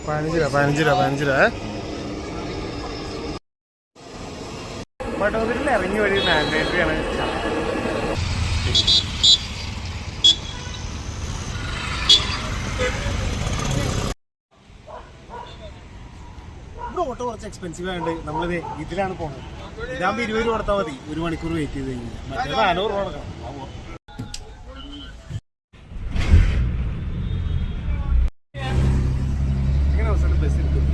15 രൂപ. പട്ടണത്തിൽ ഇറങ്ങി വഴി മാൻഡേറ്ററി ആണ്. ഇവിടെ ഓട്ടോ കുറച്ച് എക്സ്പെൻസീവ് ആയതുകൊണ്ട് നമ്മളിത് ഇതിലാണ് പോകുന്നത്. ഇതാകുമ്പോൾ 20 രൂപ കൊടുത്താൽ മതി 1 മണിക്കൂർ വെയിറ്റ് ചെയ്ത് കഴിഞ്ഞാൽ. മറ്റേ 400 രൂപ കൊടുക്കണം. ഇങ്ങനെ അവസാനം ബസ് എടുക്കും.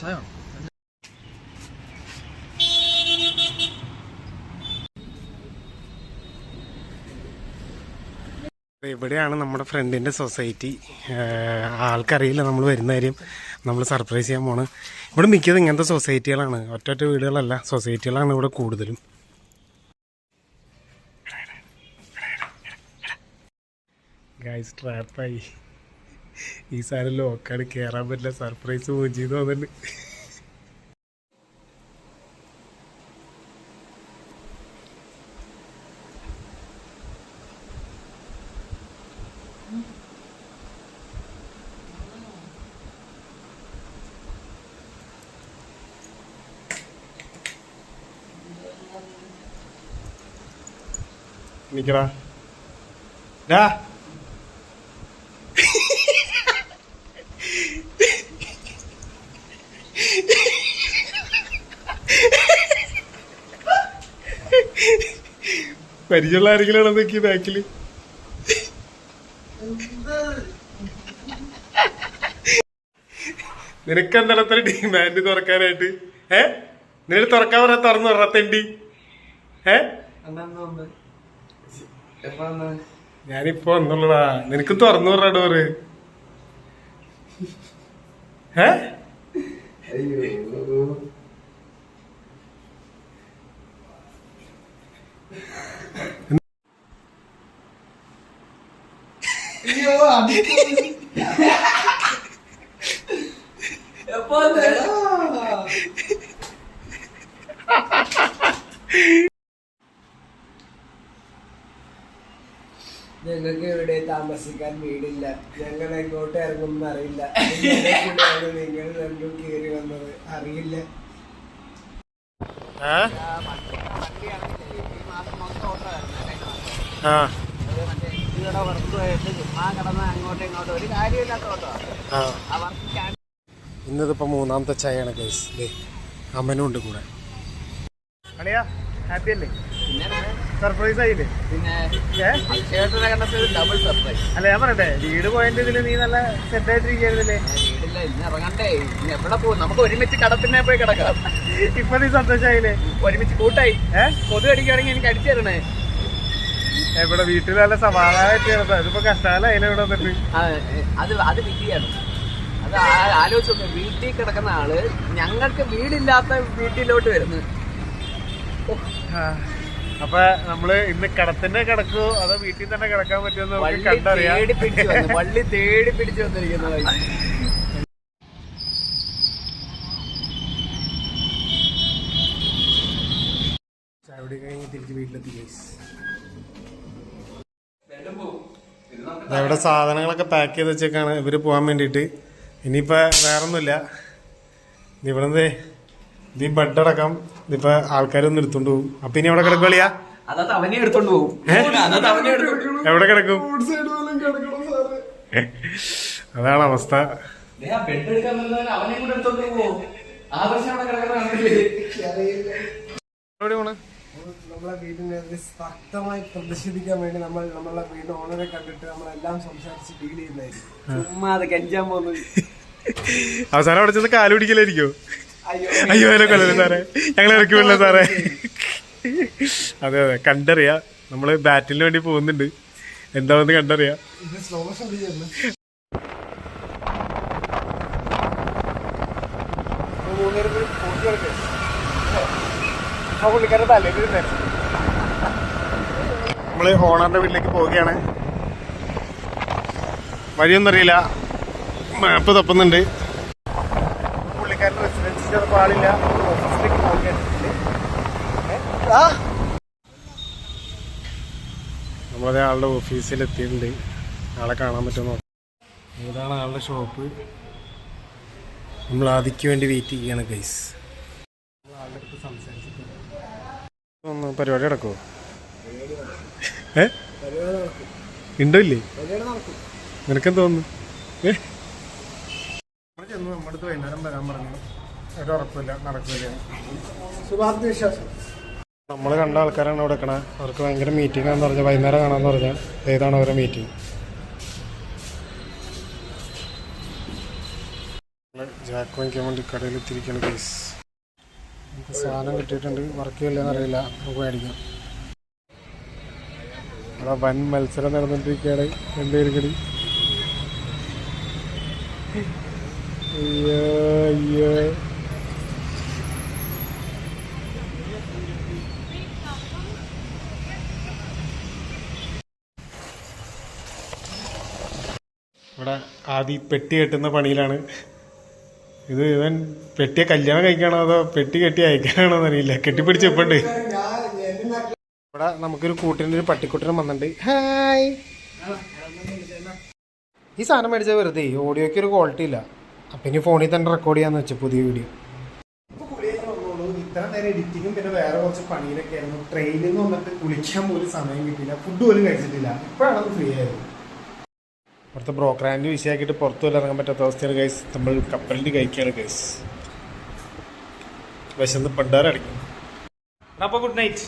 ചായ ഇവിടെയാണ് നമ്മുടെ ഫ്രണ്ടിൻ്റെ സൊസൈറ്റി. ആൾക്കറിയില്ല നമ്മൾ വരുന്ന കാര്യം. നമ്മൾ സർപ്രൈസ് ചെയ്യാൻ പോണ്. ഇവിടെ മിക്കതും ഇങ്ങനത്തെ സൊസൈറ്റികളാണ്, ഒറ്റ വീടുകളല്ല, സൊസൈറ്റികളാണ് ഇവിടെ കൂടുതലും. ഗൈസ് ട്രാപ്പായി. ഈ സാധനം ലോക്കാണ്, കയറാൻ പറ്റില്ല. സർപ്രൈസ് പോവുകയും ചെയ്തു തോന്നുന്നുണ്ട്. നിക്കടാ ഡാ. പരിചയമുള്ള ആരെങ്കിലും നോക്കി ബാക്കില്. നിനക്കെന്താണ് അത്ര ഡിമാൻഡ് തുറക്കാനായിട്ട്? നിനക്ക് തുറക്കാൻ പറഞ്ഞാൽ തുറന്നു പറഞ്ഞി. ഞാനിപ്പോ വന്നുള്ളടാ. നിനക്ക് തുറന്നു പറഞ്ഞ ഡോറ്. ഞങ്ങൾക്ക് ഇവിടെ താമസിക്കാൻ വീടില്ല. ഞങ്ങൾ എങ്ങോട്ട് ഇറങ്ങുമെന്ന് അറിയില്ല. നിങ്ങൾ രണ്ടും കയറി വന്നത് അറിയില്ല. ഇന്നതിപ്പോ 3ാമത്തെ ചായയാണ് ഗൈസ്. അമ്മനും ഉണ്ട് കൂടെ. അളിയാ ഹാപ്പി അല്ലേ? സർപ്രൈസ് ആയില്ലേ? ഡബിൾ സർപ്രൈസ് അല്ല ഞാൻ പറയട്ടെ, വീട് പോയതിന്റെ ഇതില് നീ നല്ല സെറ്റ് ആയിട്ടിരിക്കുന്നില്ലേ? വീടില്ല, ഇന്ന് ഇറങ്ങണ്ടേ. ഇനി എവിടെ പോകും? നമുക്ക് ഒരുമിച്ച് കടത്തിനെ പോയി കിടക്കാം. ഇപ്പൊ നീ സന്തോഷായില്ലേ? ഒരുമിച്ച് കൂട്ടായി. കൊതു കടിക്കുകയാണെങ്കിൽ എനിക്ക് അടിച്ചു തരണേ. എവിടെ വീട്ടിൽ നല്ല സമാധാനമായിട്ട് കിടത്താം. അതിപ്പോ കഷ്ടാലായില്ല ഇവിടെ വന്നിട്ട്. അത് വിധിയാണ്. അത് ആലോചിച്ച് നോക്കുക. വീട്ടിൽ കിടക്കുന്ന ആള് ഞങ്ങൾക്ക് വീടില്ലാത്ത വീട്ടിലോട്ട് വരുന്നു. അപ്പൊ നമ്മള് ഇന്ന് കടത്തിന്റെ കിടക്കോ അതോ വീട്ടിൽ തന്നെ കിടക്കാൻ പറ്റുമെന്ന് നമുക്ക് കണ്ടറിയാം. വള്ളി തേടി പിടിച്ചു വന്നിരിക്കുന്നത്. ചായപൊടി കഴിഞ്ഞ് തിരിച്ച് വീട്ടിലെത്തി. ഇവിടെ സാധനങ്ങളൊക്കെ പാക്ക് ചെയ്ത് വെച്ചേക്കാണ് ഇവര് പോകാൻ വേണ്ടിട്ട്. ഇനിയിപ്പോ വേറൊന്നുമില്ല. ഇവിടുന്ന് ഈ ബെഡ് അടക്കം ഇതിപ്പോ ആൾക്കാരൊന്നും എടുത്തോണ്ട് പോകും. അപ്പൊ ഇനി എവിടെ കിടക്കും കളിയാ? എവിടെ കിടക്കും? അതാണ് അവസ്ഥ. നമ്മളെ വീടിനെ ശക്തമായി പ്രതിഷേധിക്കാൻ വേണ്ടി നമ്മളെ വീടിന്റെ ഓണറെ കണ്ടിട്ട് നമ്മളെല്ലാം സംസാരിച്ച് ഡീൽ ചെയ്യുന്നതായിരിക്കും. ചുമ്മാ അത് കെഞ്ചാൻ പോകുന്നത്. അവസാനം അവിടെ ചെന്ന് കാല് പിടിക്കലായിരിക്കോ? അയ്യോ അതിനെ കൊല്ലല്ലേ സാറേ, ഞങ്ങൾ ഇറക്കി വിടില്ല സാറേ. അതെ കണ്ടറിയാ. നമ്മള് ബാറ്റിന് വേണ്ടി പോകുന്നുണ്ട്. എന്താണെന്ന് കണ്ടറിയാ. നമ്മള് ഓണറിന്റെ വീട്ടിലേക്ക് പോവുകയാണ്. വഴിയൊന്നും അറിയില്ല, മാപ്പ് തപ്പുന്നുണ്ട്. പുള്ളിക്കാരൻ്റെ റെസിഡൻസിൽ ചിലപ്പോൾ ആളില്ല. ഓഫീസിലേക്ക് പോകും. നമ്മളതേ ആളുടെ ഓഫീസിൽ എത്തിയിട്ടുണ്ട്. ആളെ കാണാൻ പറ്റുമോ? ഇതാണ് ആളുടെ ഷോപ്പ്. നമ്മൾ ആദിക്ക് വേണ്ടി വെയിറ്റ് ചെയ്യുകയാണ് ഗൈസ്. ആളുടെ അടുത്ത് സംസാരിച്ചിട്ട് പരിപാടി നടക്കുമോ? ഉണ്ടോ ഇല്ലേ? നിനക്കെന്ത് തോന്നുന്നു? ചെന്ന് നമ്മുടെ അടുത്ത് വൈകുന്നേരം വരാൻ പറഞ്ഞു. ഒരു ഉറപ്പില്ല, നടക്കില്ല. ശുഭാപ്തി വിശ്വാസം. നമ്മൾ കണ്ട ആൾക്കാരാണ് അവിടെ വെക്കണേ. അവർക്ക് ഭയങ്കര മീറ്റിംഗ് ആണെന്ന് പറഞ്ഞാൽ വൈകുന്നേരം കാണാമെന്ന് പറഞ്ഞാൽ ഏതാണ് അവരുടെ മീറ്റിംഗ്. ജാക്ക് വാങ്ങിക്കാൻ വേണ്ടി കടയിൽ എത്തിയിരിക്കുകയാണ് ഗൈസ്. നമുക്ക് സാധനം കിട്ടിയിട്ടുണ്ട്. വർക്ക് ചെയ്യില്ലെന്ന് അറിയില്ല, നമുക്ക് മേടിക്കാം. അവിടെ വൻ മത്സരം നടന്നുകൊണ്ടിരിക്കുകയാണ്. എന്തേലും കടി അയ്യോ അയ്യോ. ഇവിടെ ആദ്യം പെട്ടി കെട്ടുന്ന പണിയിലാണ്. ഇത് ഇവൻ പെട്ടിയെ കല്യാണം കഴിക്കാണോ അതോ പെട്ടി കെട്ടി അയക്കാനാണോ എന്നറിയില്ല. കെട്ടിപ്പിടിച്ച് ഇപ്പുണ്ട്. ഇവിടെ നമുക്കൊരു കൂട്ടിൻ്റെ ഒരു പട്ടിക്കുട്ടനും വന്നിട്ടുണ്ട്. ഹായ്. ഈ സാധനം മേടിച്ചാൽ വെറുതെ ഓഡിയോയ്ക്ക് ഒരു ക്വാളിറ്റി ഇല്ല. അപ്പം ഇനി ഫോണിൽ തന്നെ റെക്കോർഡ് ചെയ്യാന്ന് വെച്ചു പുതിയ വീഡിയോ. ഇത്ര നേരം എഡിറ്റിങ്ങും പിന്നെ വേറെ കുറച്ച് പണിയിലൊക്കെ ആയിരുന്നു. ട്രെയിനിൽ നിന്ന് വന്നിട്ട് കുളിക്കാൻ പോലും സമയം കിട്ടിയില്ല. ഫുഡ് പോലും കഴിച്ചിട്ടില്ല. ഇപ്പോഴാണ് ഫ്രീ ആയത്. പുറത്ത് ബ്രോക്കറാൻഡ് വിഷയമാക്കിയിട്ട് പുറത്തു വല്ല ഇറങ്ങാൻ പറ്റാത്ത അവസ്ഥയാണ് ഗൈസ്. നമ്മൾ കപ്പലിൽ കഴിക്കുകയാണ് ഗൈസ്. വിശന്ന് പണ്ടാരടിക്കും. അപ്പോൾ ഗുഡ് നൈറ്റ്.